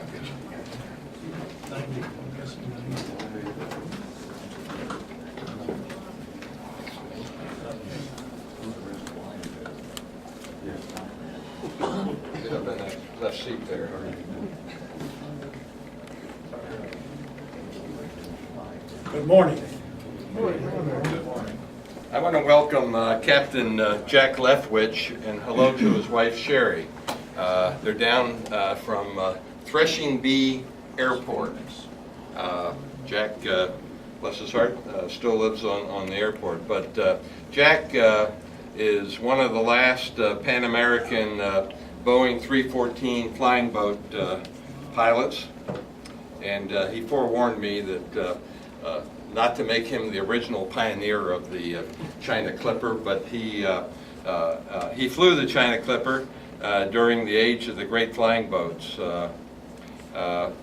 Get up in that left seat there. Good morning. I want to welcome Captain Jack Leftwich and hello to his wife Sherry. They're down from Threshing Bee Airport. Jack, bless his heart, still lives on the airport. But Jack is one of the last Pan American Boeing 314 flying boat pilots. And he forewarned me that not to make him the original pioneer of the China Clipper, but he flew the China Clipper during the age of the great flying boats.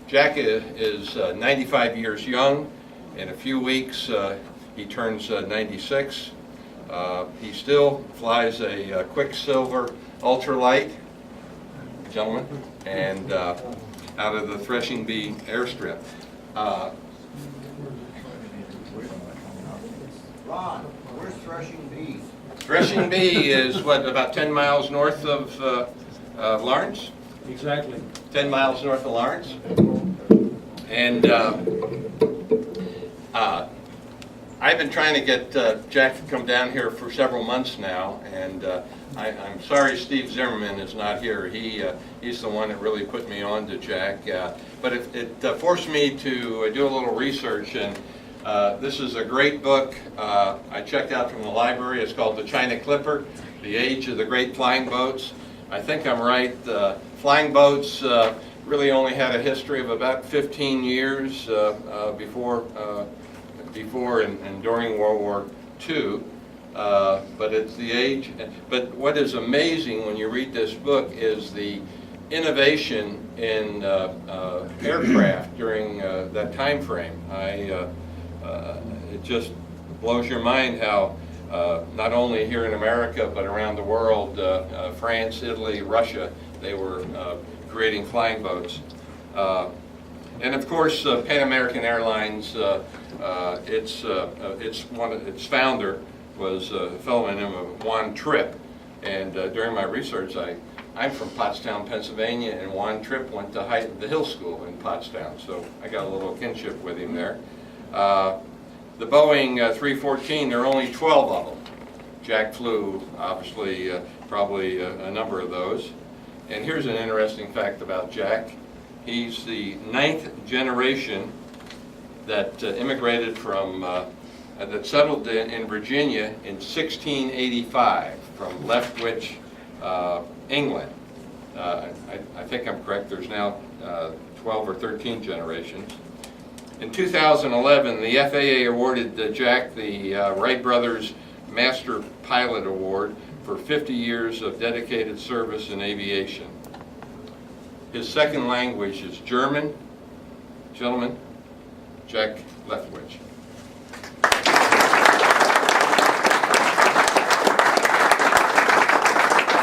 Jack is 95 years young. In a few weeks, he turns 96. He still flies a Quicksilver ultralight, gentlemen, and out of the Threshing Bee airstrip. Ron, where's Threshing Bee? Threshing Bee is what, about 10 miles north of Lawrence? Exactly. 10 miles north of Lawrence. And I've been trying to get Jack to come down here for several months now, and I'm sorry Steve Zimmerman is not here. He's the one that really put me on to Jack. But it forced me to do a little research, and this is a great book I checked out from the library. It's called The China Clipper, The Age of the Great Flying Boats. I think I'm right. Flying boats really only had a history of about 15 years before and during World War II. But it's the age. But what is amazing when you read this book is the innovation in aircraft during that time frame. It just blows your mind how not only here in America but around the world, France, Italy, Russia, they were creating flying boats. And of course, Pan American Airlines, its founder was a fellow named Juan Trippe. And during my research, I'm from Pottstown, Pennsylvania, and Juan Trippe went to the Hill School in Pottstown, so I got a little kinship with him there. The Boeing 314, there are only 12 of them. Jack flew, obviously, probably a number of those. And here's an interesting fact about Jack. He's the 9th generation that immigrated from, that settled in Virginia in 1685 from Leftwich, England. I think I'm correct, there's now 12 or 13 generations. In 2011, the FAA awarded Jack the Wright Brothers Master Pilot Award for 50 years of dedicated service in aviation. His second language is German. Gentlemen, Jack Leftwich.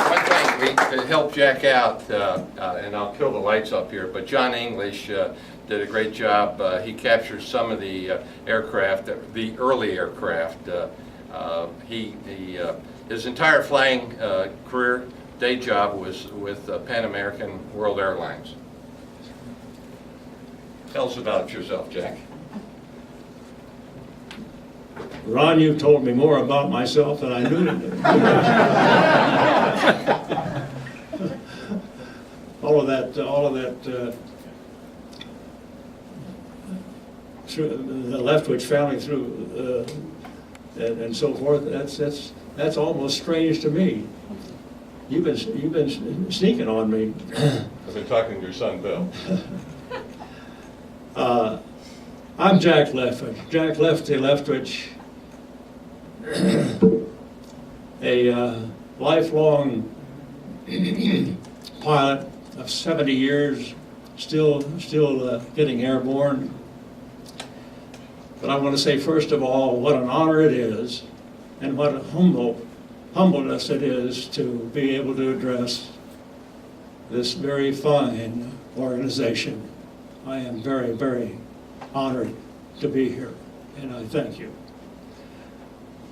One thing, to help Jack out, and I'll kill the lights up here, but John English did a great job. He captured some of the aircraft, the early aircraft. His entire flying career, day job, was with Pan American World Airlines. Tell us about yourself, Jack. Ron, you've told me more about myself than I knew. all of that, through the Leftwich family through, and so forth. That's almost strange to me. You've been sneaking on me. I've been talking to your son, Bill. I'm Jack Leftwich. Jack Lefty Leftwich, a lifelong pilot of 70 years, still getting airborne. But I want to say, first of all, what an honor it is, and what a humbleness it is to be able to address this very fine organization. I am very, very honored to be here, and I thank you.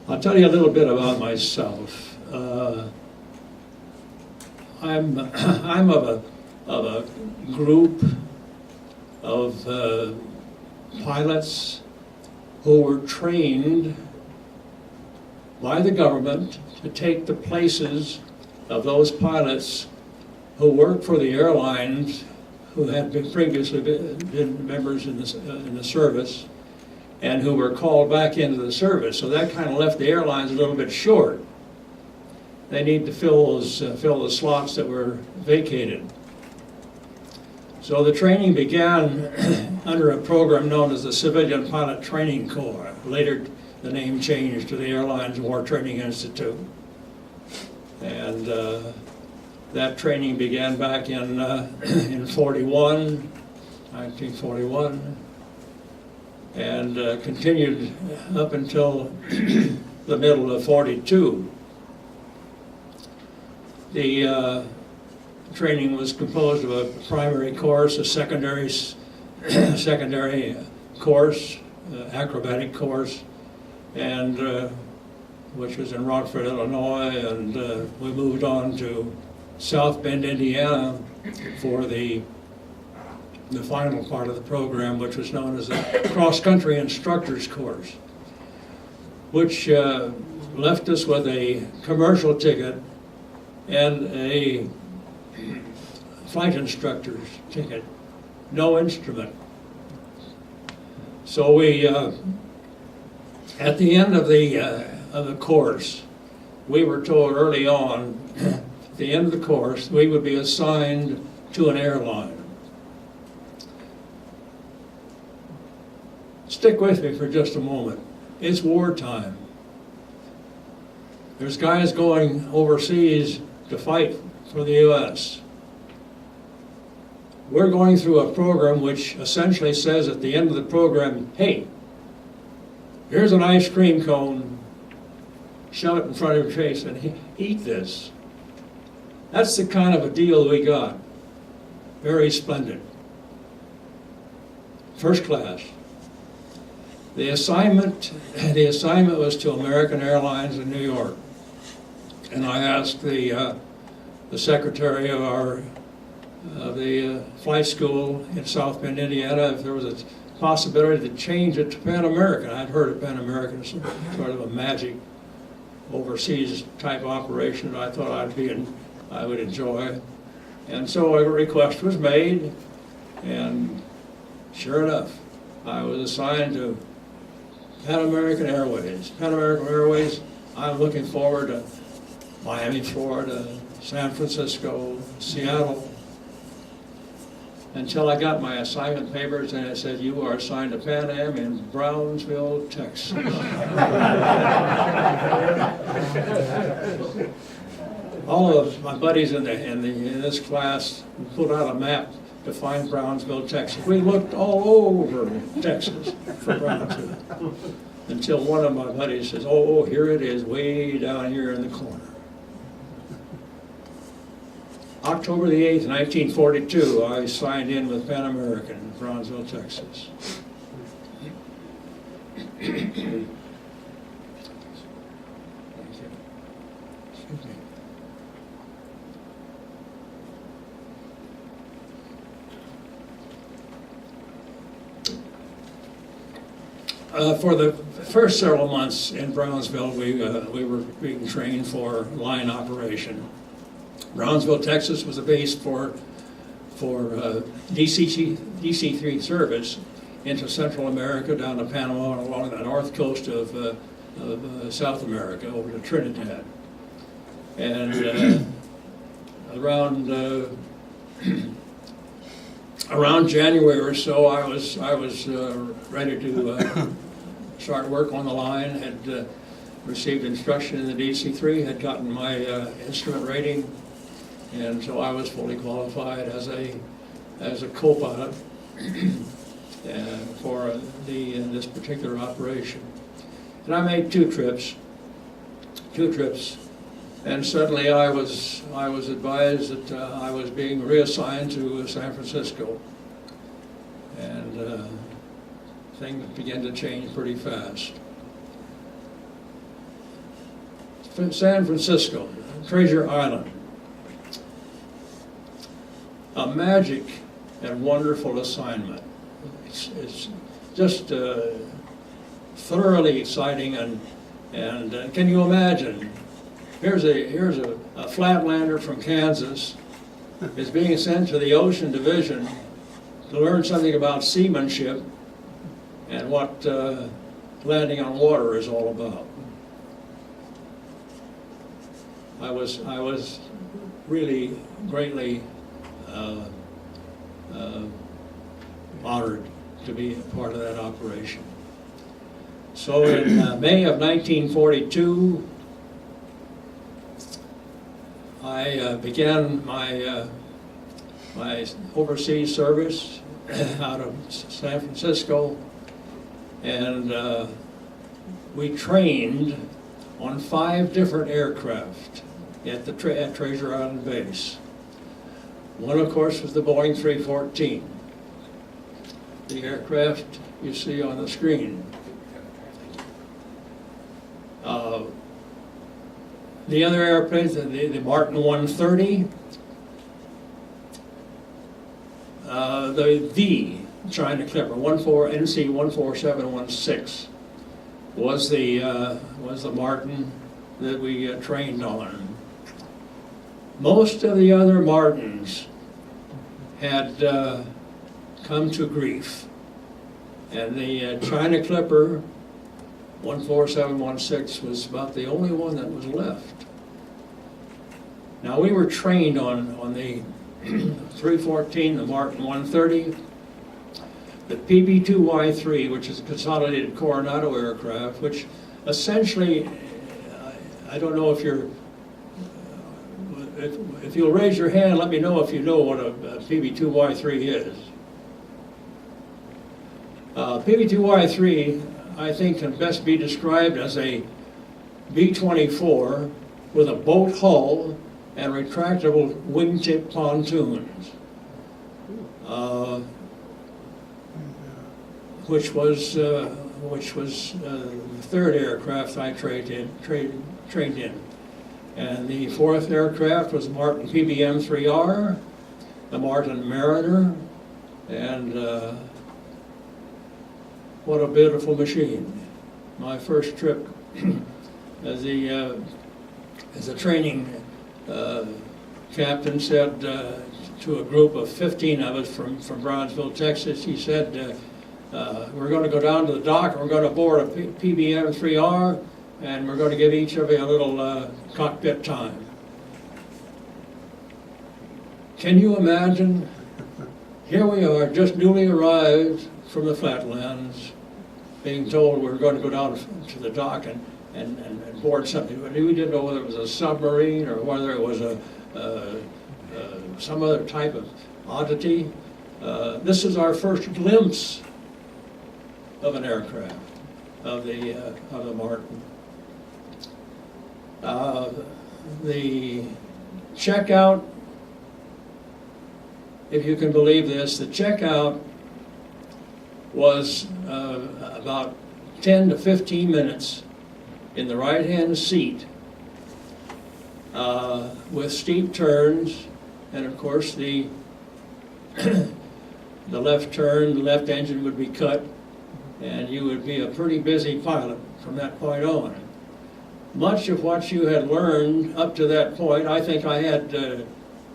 I'll tell you a little bit about myself. I'm of a group of pilots who were trained by the government to take the places of those pilots who worked for the airlines who had been previously been members in the service and who were called back into the service. So that kind of left the airlines a little bit short. They need to fill the slots that were vacated. So the training began under a program known as the Civilian Pilot Training Corps. Later, the name changed to the Airlines War Training Institute. And that training began back in 1941, and continued up until the middle of 42. The training was composed of a primary course, a secondary course, acrobatic course, and which was in Rockford, Illinois, and we moved on to South Bend, Indiana for the final part of the program, which was known as the cross-country instructors course, which left us with a commercial ticket and a flight instructor's ticket, no instrument. So we, at the end of the course, we were told early on, at the end of the course, we would be assigned to an airline. Stick with me for just a moment. It's wartime. There's guys going overseas to fight for the U.S. We're going through a program which essentially says at the end of the program, hey, here's an ice cream cone, shove it in front of your face and eat this. That's the kind of a deal we got. Very splendid. First class. The assignment was to American Airlines in New York. And I asked the secretary of the flight school in South Bend, Indiana, if there was a possibility to change it to Pan American. I'd heard of Pan American as sort of a magic overseas type operation that I thought I would enjoy. And so a request was made, and sure enough, I was assigned to Pan American Airways. Pan American Airways, I'm looking forward to Miami, Florida, San Francisco, Seattle, until I got my assignment papers and it said, you are assigned to Pan Am in Brownsville, Texas. All of my buddies in this class put out a map to find Brownsville, Texas. We looked all over Texas for Brownsville until one of my buddies says, oh, here it is, way down here in the corner. October the 8th, 1942, I signed in with Pan American in Brownsville, Texas. Thank you. Excuse me. For the first several months in Brownsville, we were being trained for line operation. Brownsville, Texas was a base for DC-3 service into Central America, down to Panama, and along the north coast of South America, over to Trinidad. And around January or so, I was ready to start work on the line. Had received instruction in the DC-3, had gotten my instrument rating, and so I was fully qualified as a co-pilot for this particular operation. And I made two trips And suddenly I was advised that I was being reassigned to San Francisco. And things began to change pretty fast. San Francisco, Treasure Island. A magic and wonderful assignment. It's just thoroughly exciting, and can you imagine? Here's a flatlander from Kansas is being sent to the Ocean Division to learn something about seamanship and what landing on water is all about. I was really greatly honored to be a part of that operation. So in May of 1942, I began my overseas service out of San Francisco, and we trained on 5 different aircraft at Treasure Island Base. One, of course, was the Boeing 314, the aircraft you see on the screen. The other airplanes, the Martin 130, the China Clipper, NC 14716 was the Martin that we trained on. Most of the other Martins had come to grief, and the China Clipper 14716 was about the only one that was left. Now we were trained on the 314, the Martin 130, the PB2Y3, which is a consolidated Coronado aircraft, which essentially, I don't know if you're, if you'll raise your hand, let me know if you know what a PB2Y3 is. PB2Y3, I think, can best be described as a B-24 with a boat hull and retractable wingtip pontoons, which was the 3rd aircraft I trained in. And the 4th aircraft was Martin PBM-3R, the Martin Mariner, and what a beautiful machine. My first trip as a training captain said to a group of 15 of us from Brownsville, Texas, he said, we're going to go down to the dock and we're going to board a PBM-3R and we're going to give each of you a little cockpit time. Can you imagine? Here we are, just newly arrived from the flatlands, being told we're going to go down to the dock and board something. We didn't know whether it was a submarine or whether it was some other type of oddity. This is our first glimpse of an aircraft, of the Martin. The checkout, if you can believe this, the checkout was about 10 to 15 minutes in the right-hand seat with steep turns, and of course the left turn, the left engine would be cut, and you would be a pretty busy pilot from that point on. Much of what you had learned up to that point, I think I had a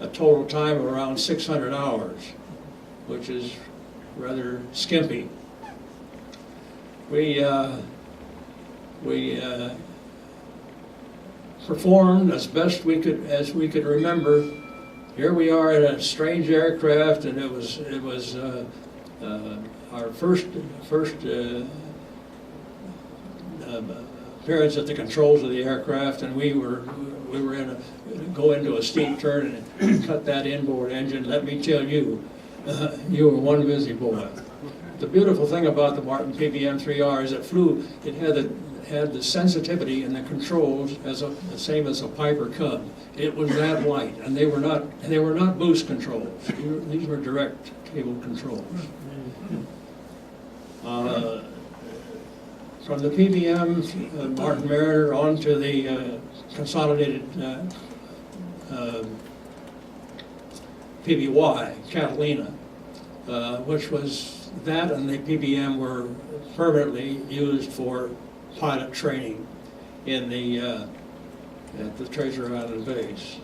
total time of around 600 hours, which is rather skimpy. We performed as best we could remember. Here we are in a strange aircraft, and it was our first appearance at the controls of the aircraft, and we were go into a steep turn and cut that inboard engine. Let me tell you, you were one busy boy. The beautiful thing about the Martin PBM-3R is it had had the sensitivity and the controls as the same as a Piper Cub. It was that light, and they were not boost controls. These were direct cable controls. From the PBM, Martin Mariner, on to the consolidated PBY, Catalina, which was that, and the PBM were permanently used for pilot training in the at the Treasure Island base.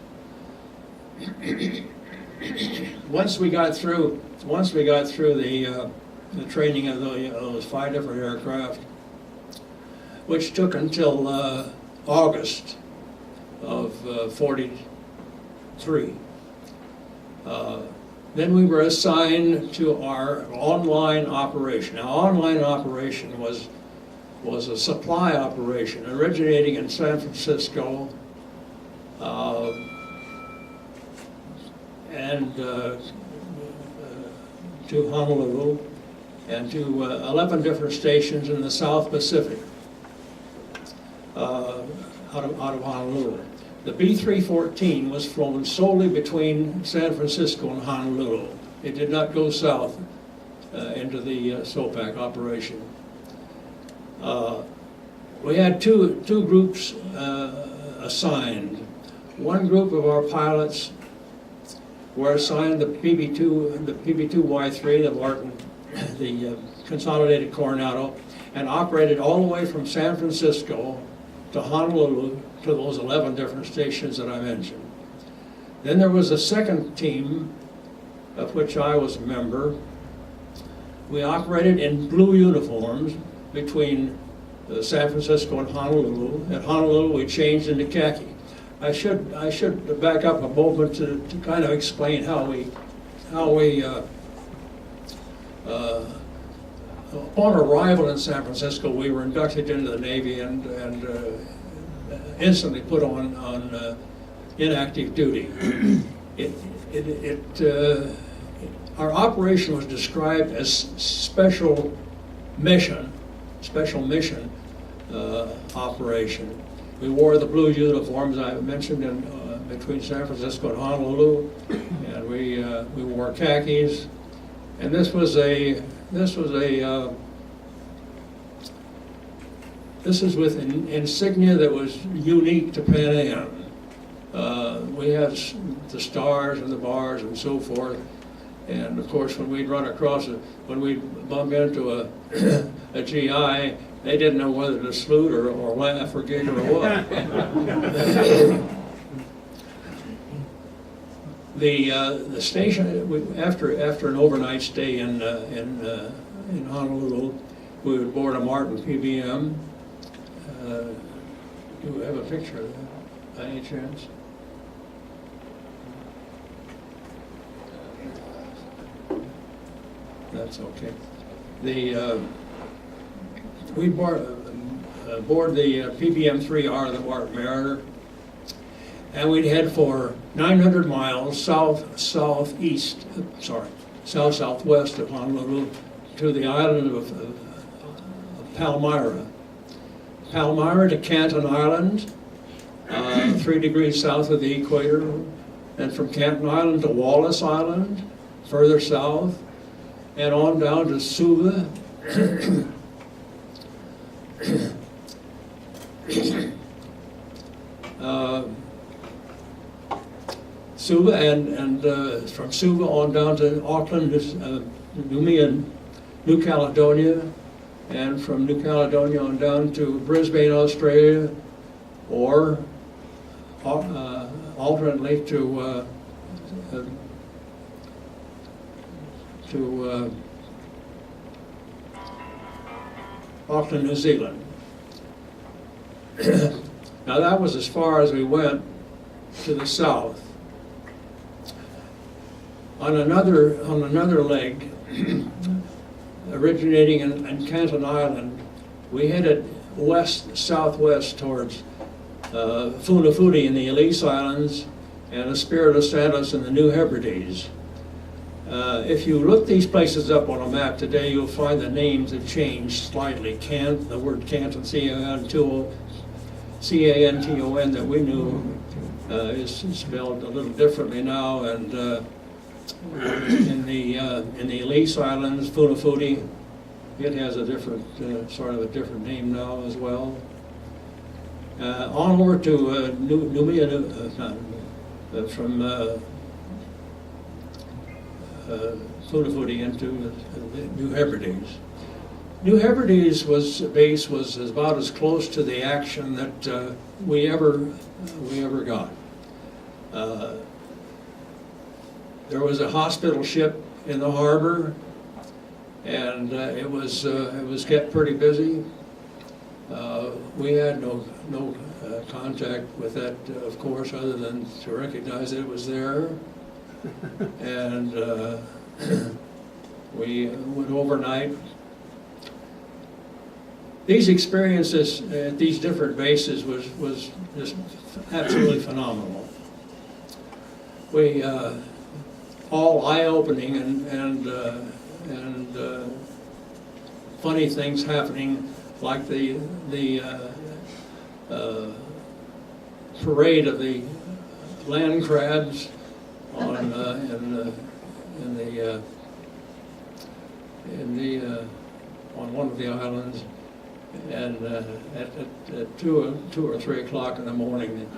Once we got through the training of those 5 different aircraft, which took until August of '43. Then we were assigned to our online operation. Now, online operation was a supply operation originating in San Francisco and to Honolulu and to 11 different stations in the South Pacific out of Honolulu. The B-314 was flown solely between San Francisco and Honolulu. It did not go south into the SOPAC operation. We had two groups assigned. One group of our pilots were assigned the PB2Y3, the Martin, the Consolidated Coronado, and operated all the way from San Francisco to Honolulu to those 11 different stations that I mentioned. Then there was a second team, of which I was a member. We operated in blue uniforms between San Francisco and Honolulu. At Honolulu, we changed into khaki. I should back up a moment to kind of explain how we upon arrival in San Francisco, we were inducted into the Navy and instantly put on inactive duty. Our operation was described as special mission operation. We wore the blue uniforms I mentioned in between San Francisco and Honolulu, and we wore khakis. And this was with insignia that was unique to Pan Am. We had the stars and the bars and so forth. And of course, when we'd when we'd bump into a GI, they didn't know whether to salute or laugh or giggle or what. The station, after an overnight stay in Honolulu, we would board a Martin PBM. Do we have a picture of that, by any chance? That's okay. We board the PBM-3R, the Martin Mariner, and we'd head for 900 miles southwest of Honolulu to the island of Palmyra. Palmyra to Canton Island, 3 degrees south of the equator, and from Canton Island to Wallis Island, further south, and on down to Suva. Suva and from Suva on down to Auckland, New Caledonia, and from New Caledonia on down to Brisbane, Australia, or alternately to Auckland, New Zealand. Now that was as far as we went to the south. On another leg, originating in Canton Island, we headed southwest towards Funafuti in the Ellice Islands and Espiritu Santos in the New Hebrides. If you look these places up on a map today, you'll find the names have changed slightly. Cant, the word Canton, C-A-N-T-O-N that we knew is spelled a little differently now, and in the Elise Islands, Funafuti, it has a different, sort of a different name now as well. On over to from Funafuti into New Hebrides. New Hebrides base was about as close to the action that we ever got. There was a hospital ship in the harbor, and it was kept pretty busy. We had no contact with that, of course, other than to recognize that it was there. And we went overnight. These experiences at these different bases was just absolutely phenomenal. We all eye-opening and funny things happening, like the parade of the land crabs on on one of the islands, and at 2 or 3 o'clock in the morning,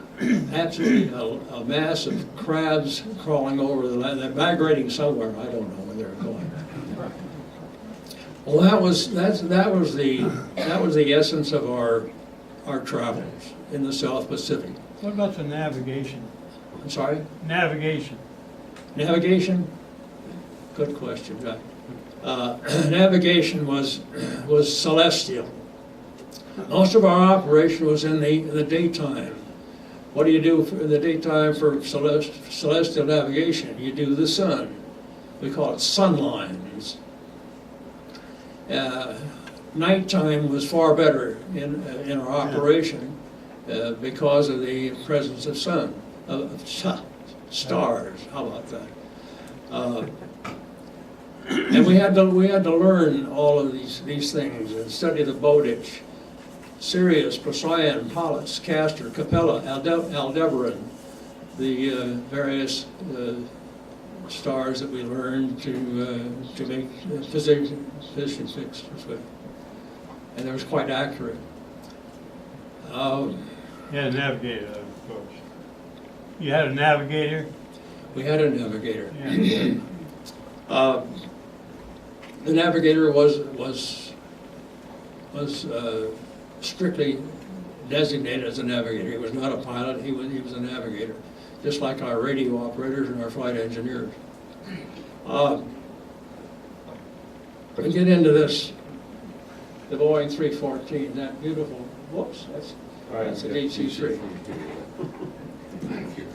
absolutely a mass of crabs crawling over the land. They're migrating somewhere. I don't know where they're going. Well, that was the essence of our travels in the South Pacific. What about the navigation? I'm sorry? Navigation. Navigation? Good question, Jack. Navigation was celestial. Most of our operation was in the daytime. What do you do in the daytime for celestial navigation? You do the sun. We call it sun lines. Nighttime was far better in our operation because of the presence of stars. How about that? And we had to learn all of these things and study the Bowditch, Sirius, Procyon, Pallas, Castor, Capella, Aldebaran, the various stars that we learned to make position fixes with, and it was quite accurate. You had a navigator, of course. You had a navigator? We had a navigator. Yeah. The navigator was strictly designated as a navigator. He was not a pilot. He was a navigator, just like our radio operators and our flight engineers. We get into this, the Boeing 314, that beautiful. Whoops, that's a DC-3. Thank you.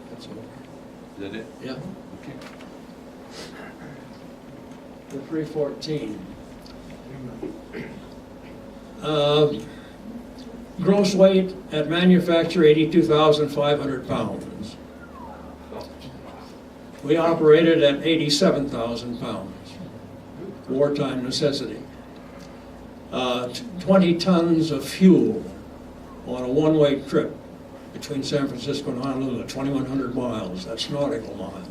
That's all. Is that it? Yeah. Okay. The 314. Gross weight at manufacture 82,500 pounds. We operated at 87,000 pounds. Wartime necessity. 20 tons of fuel on a one-way trip between San Francisco and Honolulu, 2,100 miles. That's nautical miles.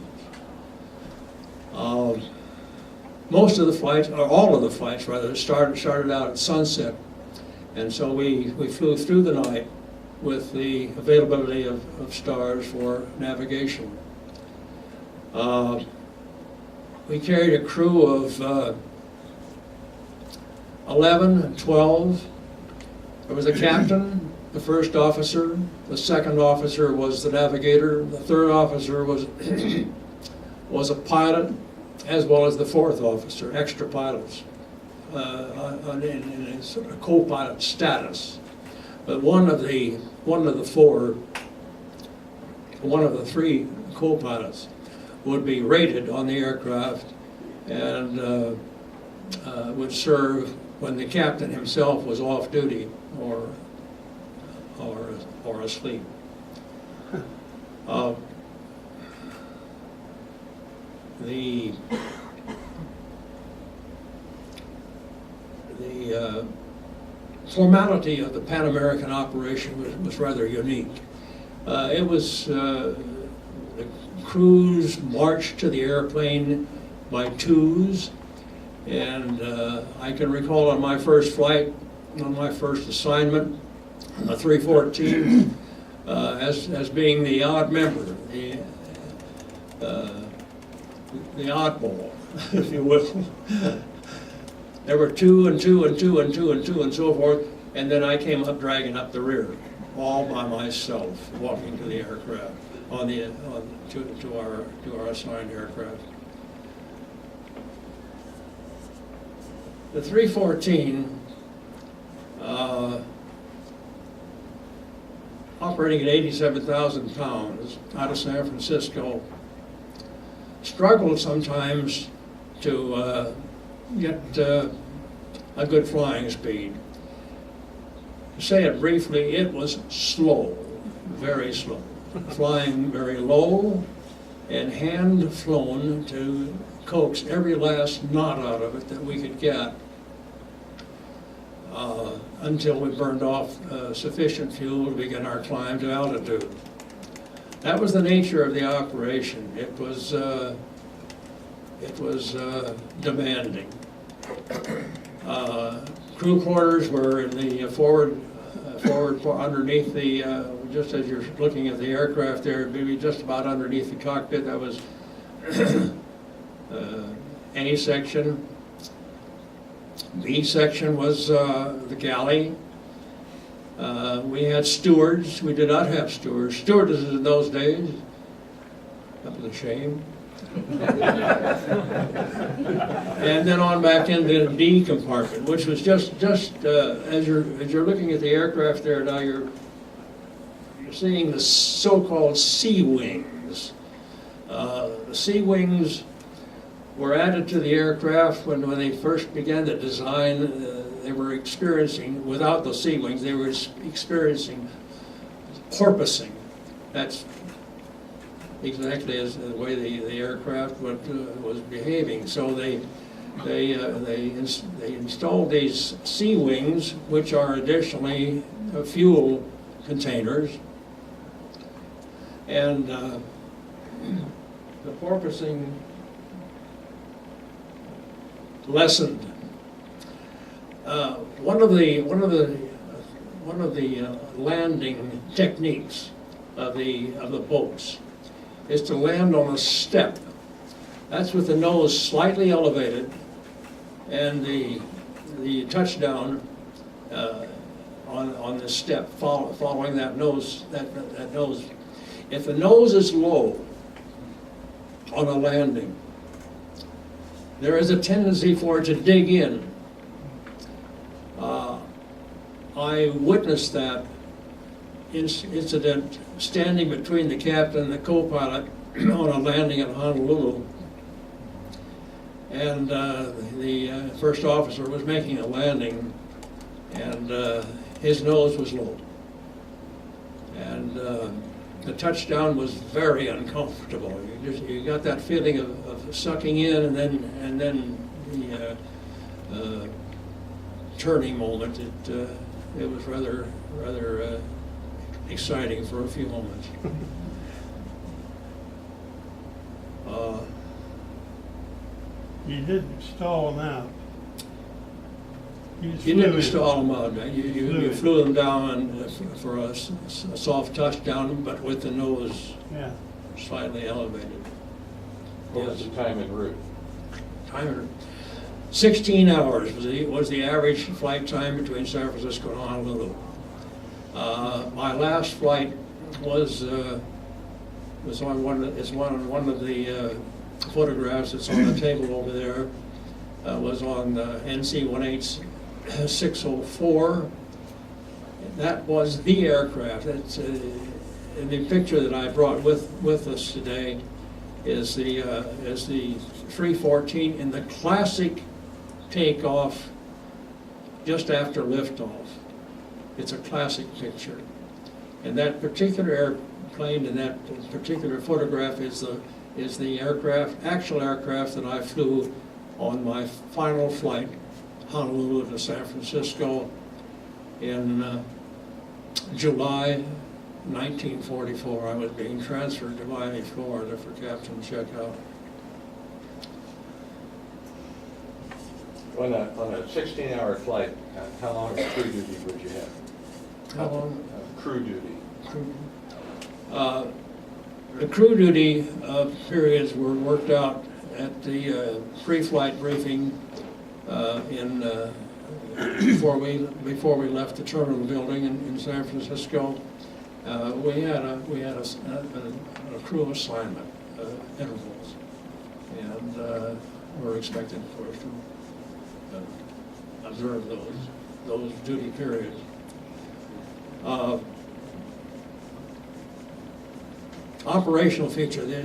Most of the flights, or all of the flights rather, started out at sunset, and so we flew through the night with the availability of stars for navigation. We carried a crew of 11, 12. There was a captain, the first officer, the second officer was the navigator, the third officer was was a pilot, as well as the fourth officer, extra pilots, in a sort of co-pilot status. But one of the three co-pilots would be rated on the aircraft and would serve when the captain himself was off duty or asleep. The formality of the Pan American operation was rather unique. It was the crews marched to the airplane by twos, and I can recall on my first flight, on my first assignment, a 314, as being the odd member, the oddball, if you will. There were two and two and two and two and two and so forth, and then I came up dragging up the rear, all by myself, walking to the aircraft, to our assigned aircraft. The 314, operating at 87,000 pounds out of San Francisco, struggled sometimes to get a good flying speed. To say it briefly, it was slow, very slow, flying very low and hand flown to coax every last knot out of it that we could get until we burned off sufficient fuel to begin our climb to altitude. That was the nature of the operation. It was demanding. Crew quarters were in the forward underneath the, just as you're looking at the aircraft there, maybe just about underneath the cockpit. That was A section. B section was the galley. We had stewards. We did not have stewards. Stewardesses in those days. That was a shame. And then on back into the D compartment, which was just as you're looking at the aircraft there now, you're seeing the so-called sea wings. The sea wings were added to the aircraft when they first began the design. They were experiencing, without the sea wings, they were experiencing porpoising. That's exactly as the way the aircraft was behaving. So they installed these sea wings, which are additionally fuel containers, and the porpoising lessened. One of the landing techniques of the boats is to land on a step. That's with the nose slightly elevated and the touchdown on the step following that nose. That nose. If the nose is low on a landing, there is a tendency for it to dig in. I witnessed that incident standing between the captain and the co-pilot on a landing in Honolulu. And the first officer was making a landing, and his nose was low. And the touchdown was very uncomfortable. You got that feeling of sucking in, and then the turning moment. It was rather exciting for a few moments. You didn't stall them out. You didn't stall them out, man. You flew them down for a soft touchdown, but with the nose slightly elevated. What was the time en route? Time 16 hours was the average flight time between San Francisco and Honolulu. My last flight was on one of the photographs that's on the table over there. Was on NC 18604. That was the aircraft. It's in the picture that I brought with us today. is the 314 in the classic takeoff just after liftoff. It's a classic picture. And that particular airplane in that particular photograph is the actual aircraft that I flew on my final flight, Honolulu to San Francisco, in July 1944. I was being transferred to Miami, Florida for captain checkout. On a 16-hour flight, how long of crew duty would you have? How long? Crew duty. The crew duty periods were worked out at the pre-flight briefing before we left the terminal building in San Francisco. We had a crew assignment intervals, and we're expected, of course, to observe those duty periods. Operational feature: the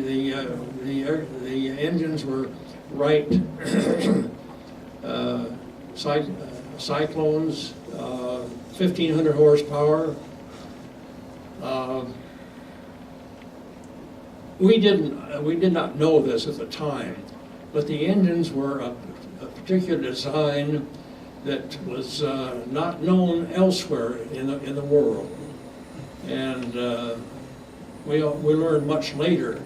engines were Wright Cyclones, 1,500 horsepower. We did not know this at the time, but the engines were a particular design that was not known elsewhere in the world, and we learned much later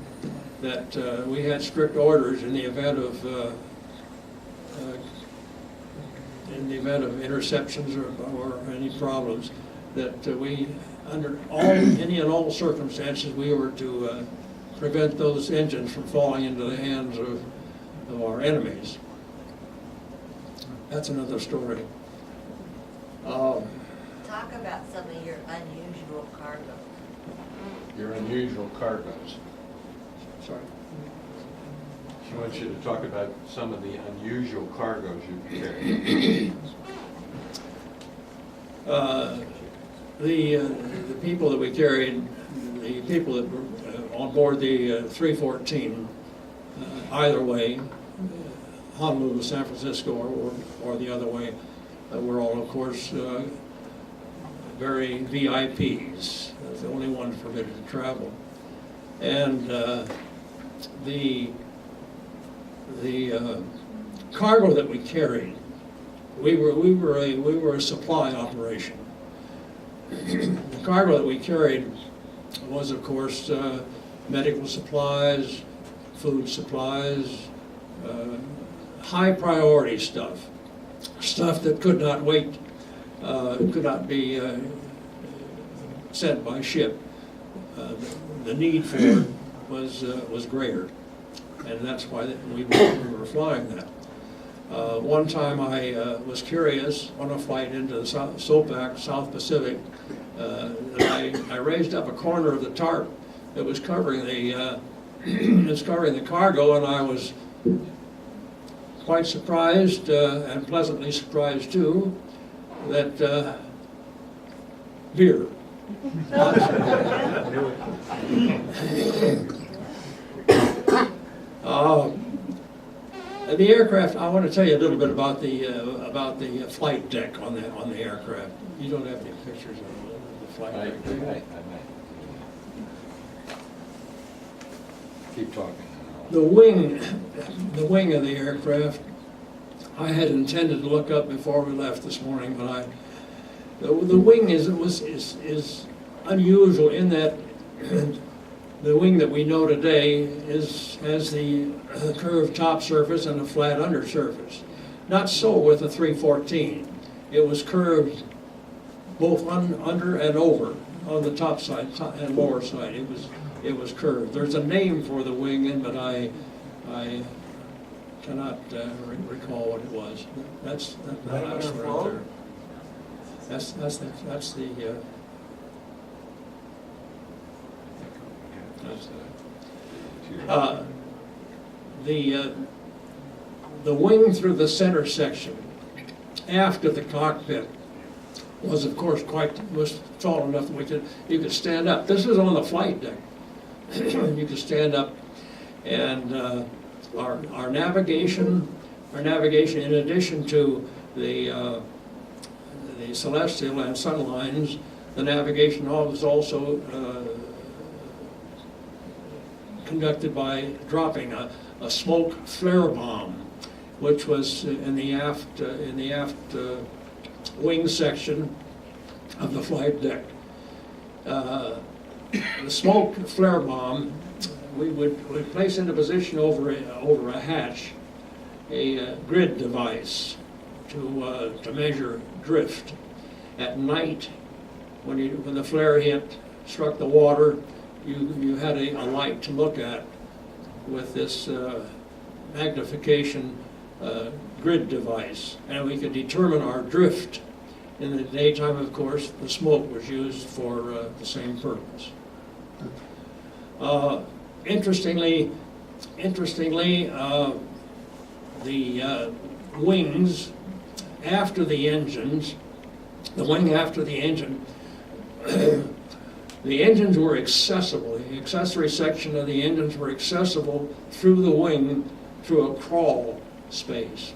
that we had strict orders in the event of interceptions or any problems, that we, under any and all circumstances, we were to prevent those engines from falling into the hands of our enemies. That's another story. Talk about some of your unusual cargo. Your unusual cargoes. Sorry. She wants you to talk about some of the unusual cargoes you carry. The people that we carried, the people that were on board the 314, either way, Honolulu to San Francisco or the other way, were all, of course, very VIPs. The only ones permitted to travel. And the cargo that we carried, we were a supply operation. The cargo that we carried was, of course, medical supplies, food supplies, high priority stuff that could not wait, could not be sent by ship. The need for it was greater, and that's why we were flying that. One time I was curious on a flight into the SOPAC, South Pacific, I raised up a corner of the tarp that was covering the cargo, and I was quite surprised and pleasantly surprised too that beer. The aircraft. I want to tell you a little bit about the flight deck on the aircraft. You don't have any pictures of the flight deck. I might. Keep talking. The wing of the aircraft, I had intended to look up before we left this morning, but the wing is unusual in that the wing that we know today has the curved top surface and a flat undersurface. Not so with the 314. It was curved both under and over on the top side and lower side. It was curved. There's a name for the wing, but I cannot recall what it was. That's right there. That's the wing through the center section aft of the cockpit was, of course, was tall enough that you could stand up. This is on the flight deck. You could stand up, And our navigation, in addition to the celestial and sun lines, the navigation was also conducted by dropping a smoke flare bomb, which was in the aft wing section of the flight deck. The smoke flare bomb, we'd place into position over a hatch a grid device to measure drift. At night, when the flare struck the water, you had a light to look at with this magnification grid device, and we could determine our drift. In the daytime, of course, the smoke was used for the same purpose. Interestingly, the wings after the engines, the wing after the engine, the engines were accessible. The accessory section of the engines were accessible through the wing through a crawl space.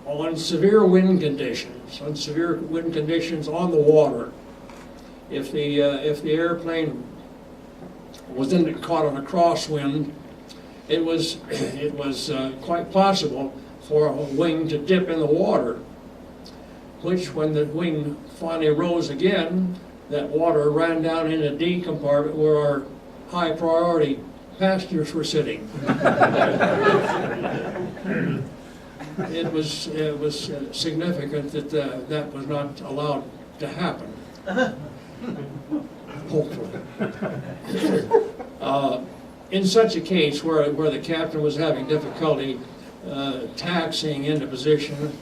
On severe wind conditions on the water, if the airplane was caught on a crosswind, it was quite possible for a wing to dip in the water, which, when the wing finally rose again, that water ran down in a D compartment where our high priority passengers were sitting. It was significant that that was not allowed to happen. Hopefully. In such a case where the captain was having difficulty taxiing into position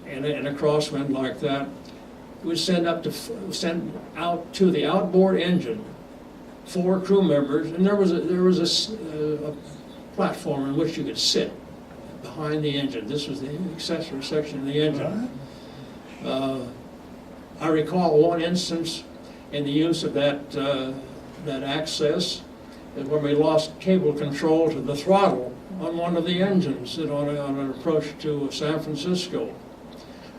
in a crosswind like that, we would send out to the outboard engine 4 crew members, and there was a platform in which you could sit behind the engine. This was the accessory section of the engine. I recall one instance in the use of that access is when we lost cable control to the throttle on one of the engines on an approach to San Francisco.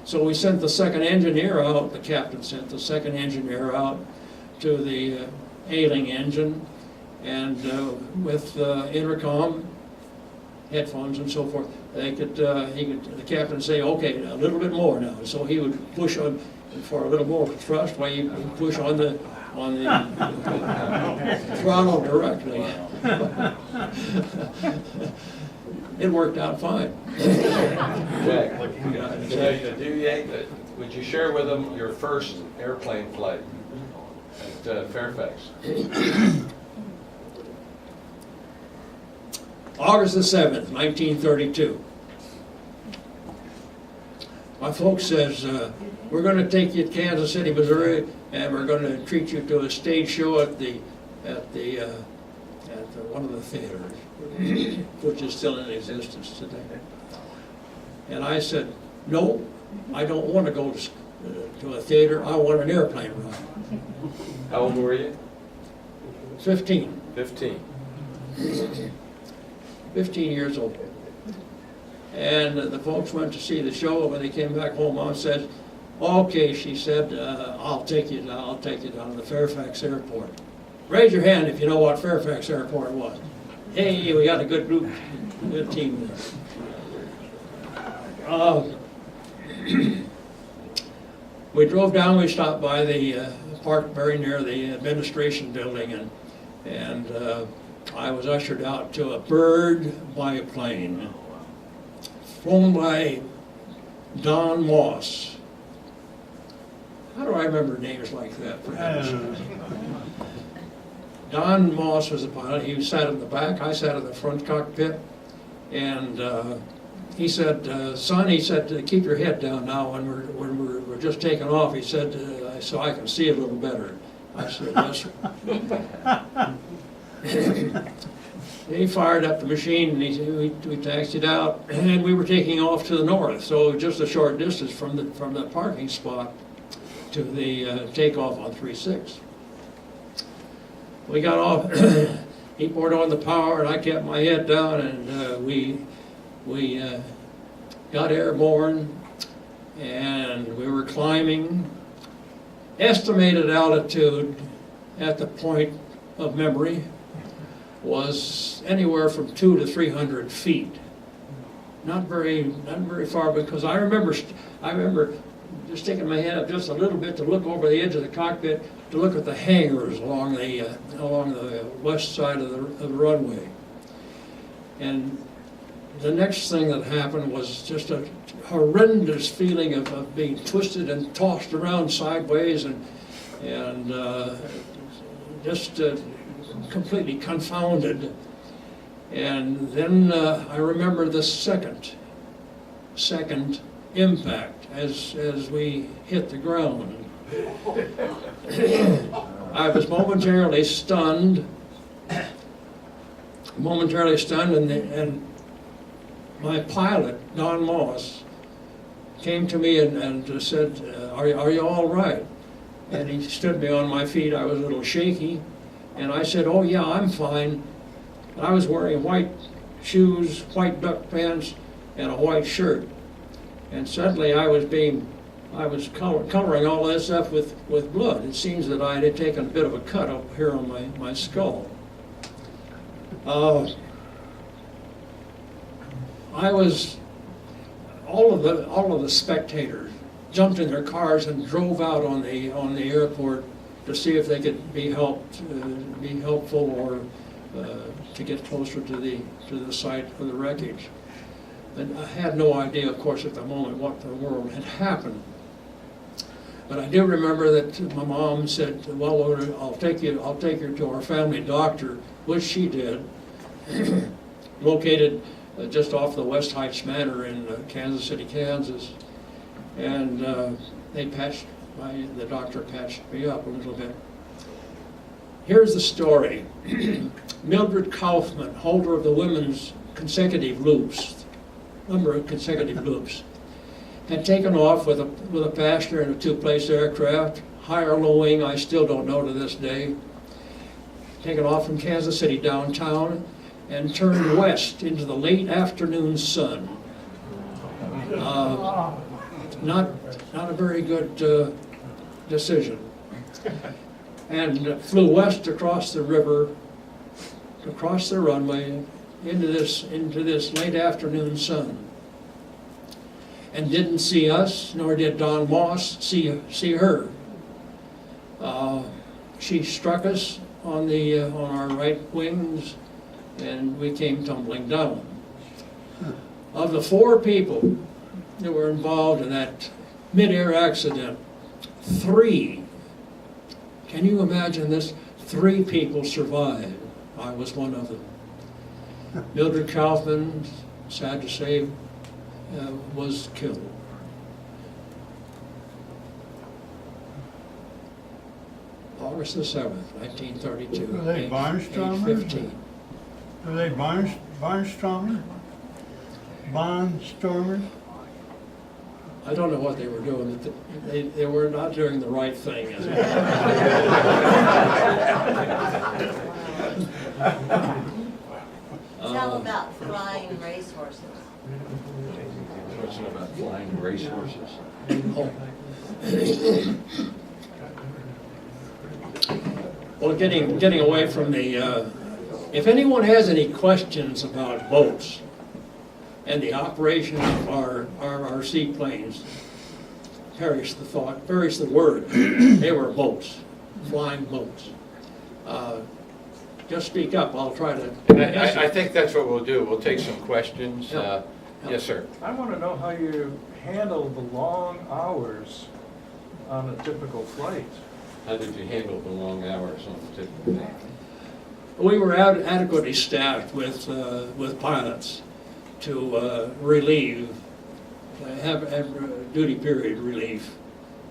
So we sent the second engineer out, the captain sent the second engineer out to the ailing engine, and with intercom, headphones and so forth, the captain say, okay, a little bit more now. So he would push on for a little more thrust while you push on the throttle directly. It worked out fine. Jack, would you share with them your first airplane flight at Fairfax? August the 7th, 1932. My folks says, we're going to take you to Kansas City, Missouri, and we're going to treat you to a stage show at one of the theaters, which is still in existence today. And I said, no, I don't want to go to a theater. I want an airplane ride. How old were you? 15. 15. 15 years old. And the folks went to see the show. When they came back home, Mom said, okay, she said, I'll take you down to the Fairfax Airport. Raise your hand if you know what Fairfax Airport was. Hey, we got a good group, good team there. We drove down, we stopped by the park very near the administration building, and I was ushered out to a bird biplane flown by Don Moss. How do I remember names like that? For Don Moss was the pilot. He sat in the back, I sat in the front cockpit, and he said, son, he said, keep your head down now when we're just taking off. He said, so I can see a little better. I said, yes, sir. He fired up the machine, and we taxied out, and we were taking off to the north, so just a short distance from the parking spot to the takeoff on 3-6. We got off, he poured on the power and I kept my head down, and we got airborne, and we were climbing. Estimated altitude at the point of memory was anywhere from 200 to 300 feet. Not very far, because I remember just sticking my head up just a little bit to look over the edge of the cockpit to look at the hangars along the west side of the runway. And the next thing that happened was just a horrendous feeling of being twisted and tossed around sideways and just completely confounded. And then I remember the second impact as we hit the ground. I was momentarily stunned, and my pilot, Don Moss, came to me and said, are you all right? And he stood me on my feet. I was a little shaky, and I said, oh yeah, I'm fine. I was wearing white shoes, white duck pants, and a white shirt. And suddenly I was coloring all this up with blood. It seems that I had taken a bit of a cut up here on my skull. All of the spectators jumped in their cars and drove out on the airport to see if they could be helpful or to get closer to the site of the wreckage. And I had no idea, of course, at the moment what the world had happened. But I do remember that my mom said, well, I'll take you to our family doctor, which she did, located just off the West Heights Manor in Kansas City, Kansas. And the doctor patched me up a little bit. Here's the story. Mildred Kaufman, holder of the women's number of consecutive loops, had taken off with a passenger in a two-place aircraft, high or low wing, I still don't know to this day. Taken off from Kansas City downtown and turned west into the late afternoon sun. Not a very good decision. And flew west across the river, across the runway, into this late afternoon sun. And didn't see us, nor did Don Moss see her. She struck us on our right wings, and we came tumbling down. Of the 4 people that were involved in that mid-air accident, 3, can you imagine this? 3 people survived. I was one of them. Mildred Kaufman, sad to say, was killed. August the 7th, 1932. Were they Barnstormers? 8:15. Were they Barnstormers? Barnstormers? I don't know what they were doing, but they were not doing the right thing. Tell about flying racehorses. Question about flying racehorses. Well, getting away from the, if anyone has any questions about boats and the operation of our seaplanes, perish the word. They were boats, flying boats. Just speak up, I'll try to. I think that's what we'll do. We'll take some questions. Yeah. Yes, sir. I want to know how you handle the long hours on a typical flight. How did you handle the long hours on the typical day? We were adequately staffed with pilots to have duty period relief,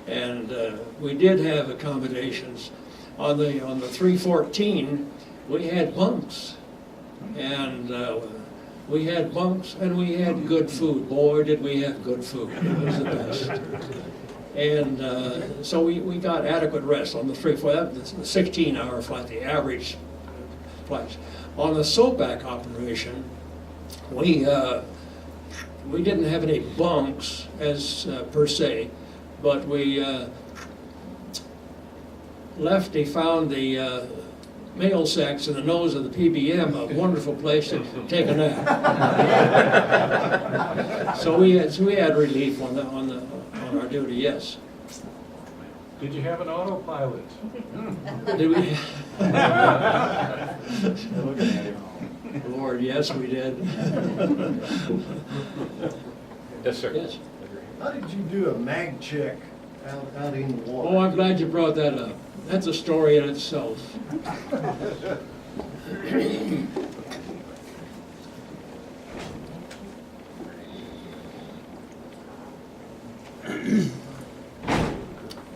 and we did have accommodations. On the 314, we had bunks, and we had good food. Boy, did we have good food! It was the best. And so we got adequate rest on the 3-4, that's the 16-hour flight, the average flights. On the SOPAC operation, we didn't have any bunks as per se, but Lefty found the mail sacks in the nose of the PBM a wonderful place to take a nap. So we had relief on our duty, yes. Did you have an autopilot? Did we? Lord, yes, we did. Yes, sir. Yes. How did you do a mag check out in the water? Oh, I'm glad you brought that up. That's a story in itself.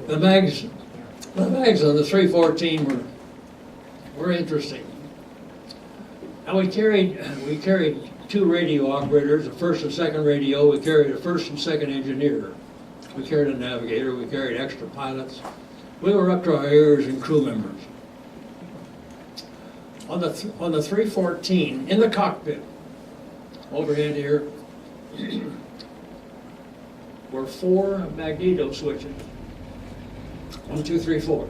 The mags on the 314 were interesting. And we carried 2 radio operators, a first and second radio. We carried a first and second engineer. We carried a navigator. We carried extra pilots. We were up to our ears in crew members. On the 314, in the cockpit, overhead here, were 4 magneto switches. 1, 2, 3, 4.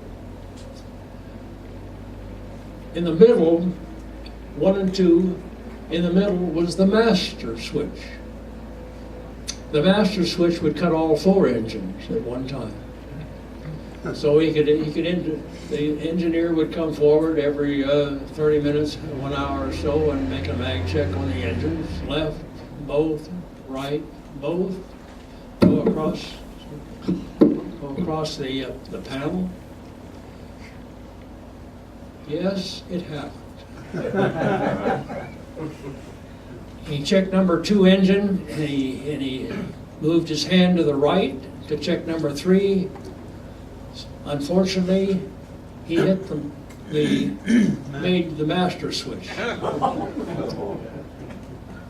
In the middle, 1 and 2, in the middle was the master switch. The master switch would cut all 4 engines at one time. So the engineer would come forward every 30 minutes, 1 hour or so, and make a mag check on the engines, left, both, right, both, go across the panel. Yes, it happened. He checked number 2 engine, and he moved his hand to the right to check number 3. Unfortunately, he hit made the master switch.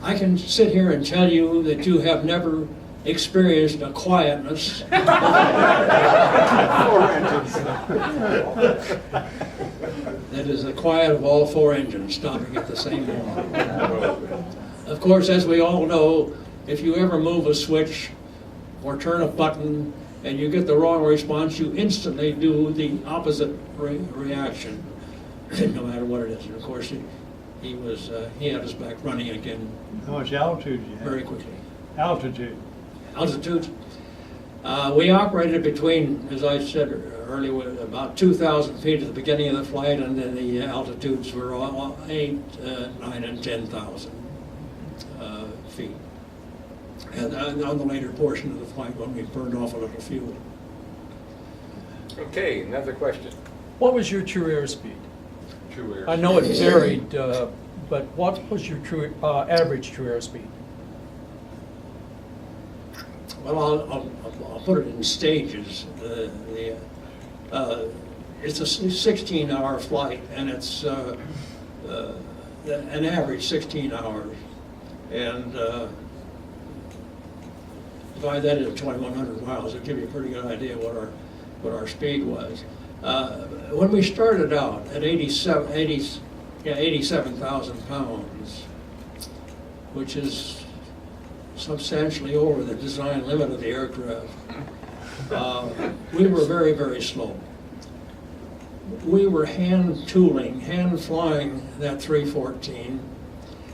I can sit here and tell you that you have never experienced a quietness that is the quiet of all 4 engines stopping at the same moment. Of course, as we all know, if you ever move a switch or turn a button and you get the wrong response, you instantly do the opposite reaction, no matter what it is. And of course, he had us back running again. How much altitude you have? Very quickly. Altitude. Altitude. We operated between, as I said earlier, about 2,000 feet at the beginning of the flight, and then the altitudes were 8, 9, and 10,000 feet. And on the later portion of the flight when we burned off a little fuel. Okay, another question. What was your true airspeed? True air. I know it varied, but what was your true average true airspeed? Well, I'll put it in stages. It's a 16-hour flight, and it's an average 16 hours. And divide that into 2,100 miles, it'll give you a pretty good idea what our speed was. When we started out at 87,000 pounds, which is substantially over the design limit of the aircraft, we were very, very slow. We were hand flying that 314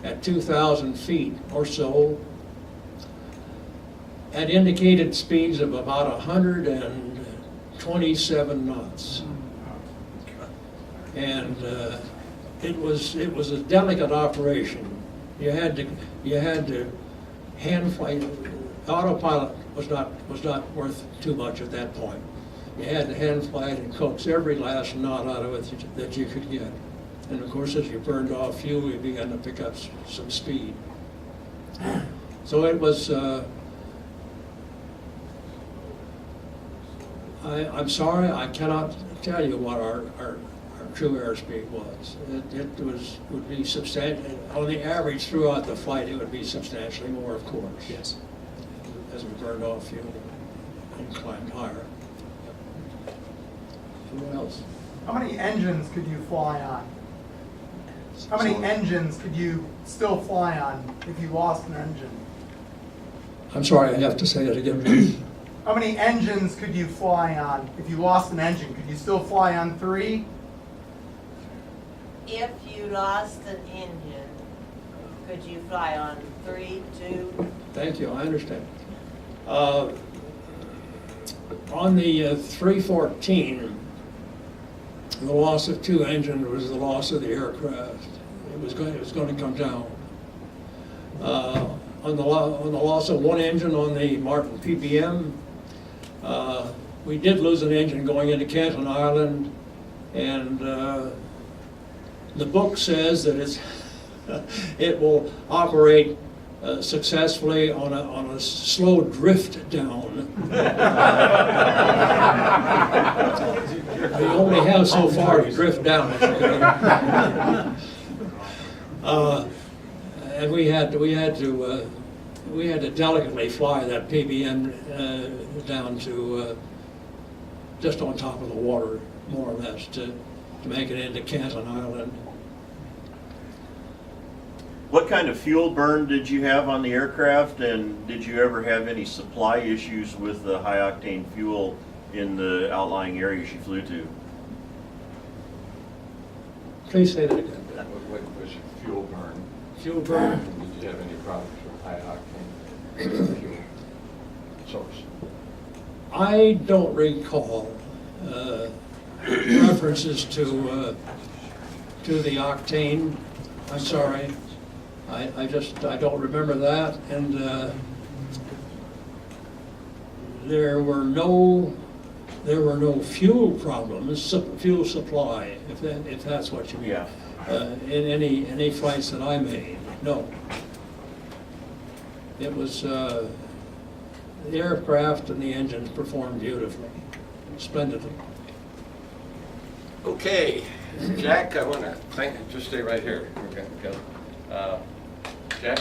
at 2,000 feet or so at indicated speeds of about 127 knots. And it was a delicate operation. You had to hand fly. Autopilot was not worth too much at that point. You had to hand fly it and coax every last knot out of it that you could get. And of course, as you burned off fuel, you began to pick up some speed. So it was. I'm sorry, I cannot tell you what our true airspeed was. It would be substantial. On the average throughout the flight, it would be substantially more, of course. Yes. As we burned off fuel. and climbed higher. Anyone else? How many engines could you fly on? How many engines could you still fly on if you lost an engine? I'm sorry, I have to say that again, please. How many engines could you fly on if you lost an engine? Could you still fly on 3? If you lost an engine, could you fly on 3, 2? Thank you, I understand. On the 314, the loss of 2 engines was the loss of the aircraft. It was going to come down. On the loss of 1 engine on the Martin PBM, we did lose an engine going into Canton Island, and the book says that it will operate successfully on a slow drift down. We only have so far to drift down. And we had to delicately fly that PBM down to just on top of the water, more or less, to make it into Canton Island. What kind of fuel burn did you have on the aircraft, and did you ever have any supply issues with the high octane fuel in the outlying areas you flew to? Please say that again. What was your fuel burn? Fuel burn? Did you have any problems with high octane fuel source? I don't recall references to the octane. I'm sorry. I don't remember that, and there were no fuel problems, fuel supply, if that's what you mean. Yeah. In any flights that I made, no. It was the aircraft and the engines performed beautifully, splendidly. Okay, Jack, I want to thank, just stay right here. Okay, go. Jack?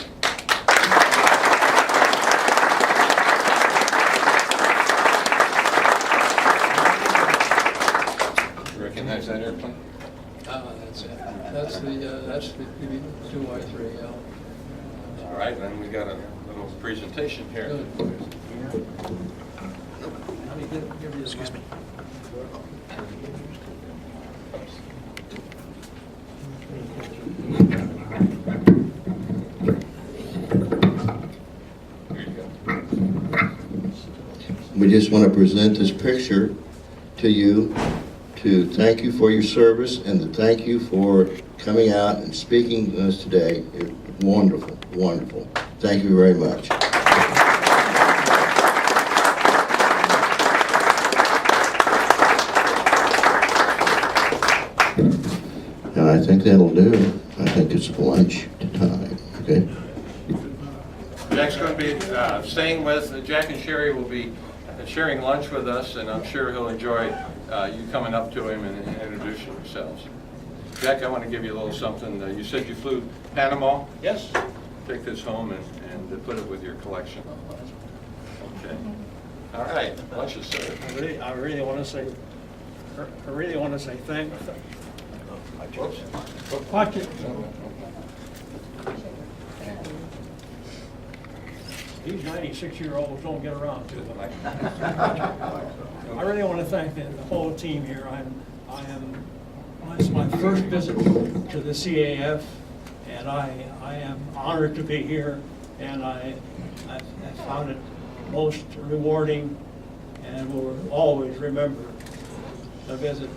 You recognize that airplane? That's it. That's the 2Y3, yeah. All right, then we got a little presentation here. Good. Excuse me. We just want to present this picture to you to thank you for your service and to thank you for coming out and speaking to us today. It's wonderful, wonderful. Thank you very much. And I think that'll do. I think it's lunch time, okay? Jack's going to be staying with, Jack and Sherry will be sharing lunch with us, and I'm sure he'll enjoy you coming up to him and introducing yourselves. Jack, I want to give you a little something. You said you flew Panama? Yes. Take this home and put it with your collection. Okay. All right, lunch is served. I really want to say thank you. Whoops. Watch it. These 96-year-olds don't get around to it. I really want to thank the whole team here. It's my first visit to the CAF, and I am honored to be here, and I found it most rewarding, and will always remember the visit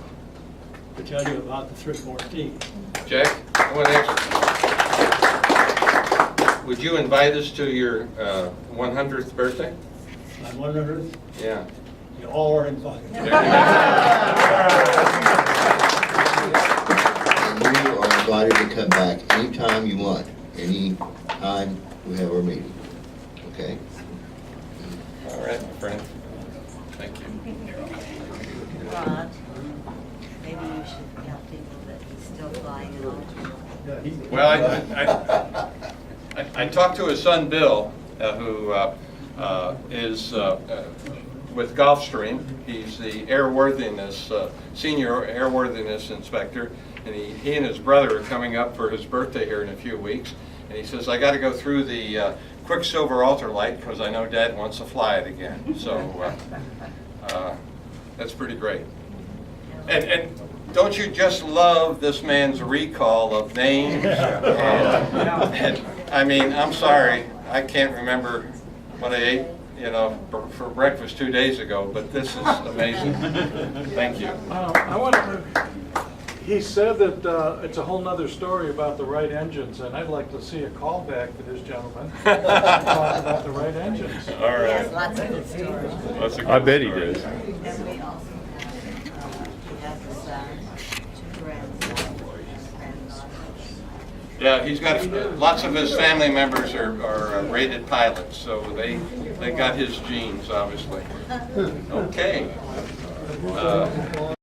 to tell you about the 314. Jack, I want to ask, would you invite us to your 100th birthday? My 100th, Yeah. you all are invited. You are invited to come back anytime you want, any time we have our meeting, okay? All right, my friend. Thank you. Rod, maybe you should tell people that he's still flying at all. Well, I talked to his son, Bill, who is with Gulfstream. He's the airworthiness, senior airworthiness inspector, and he and his brother are coming up for his birthday here in a few weeks. And he says, I got to go through the Quicksilver ultralight because I know Dad wants to fly it again. So that's pretty great. And don't you just love this man's recall of names? And, I mean, I'm sorry, I can't remember what I ate, for breakfast 2 days ago, but this is amazing. Thank you. I want to, he said that it's a whole nother story about the right engines, and I'd like to see a callback to this gentleman. Talk about the right engines. All He has right. lots of good stories. That's a good I bet he story. does. And we also have, he has a son, 2 grandsons, and Yeah, he's got, lots of his family members are rated pilots, so they got his genes, obviously. Okay.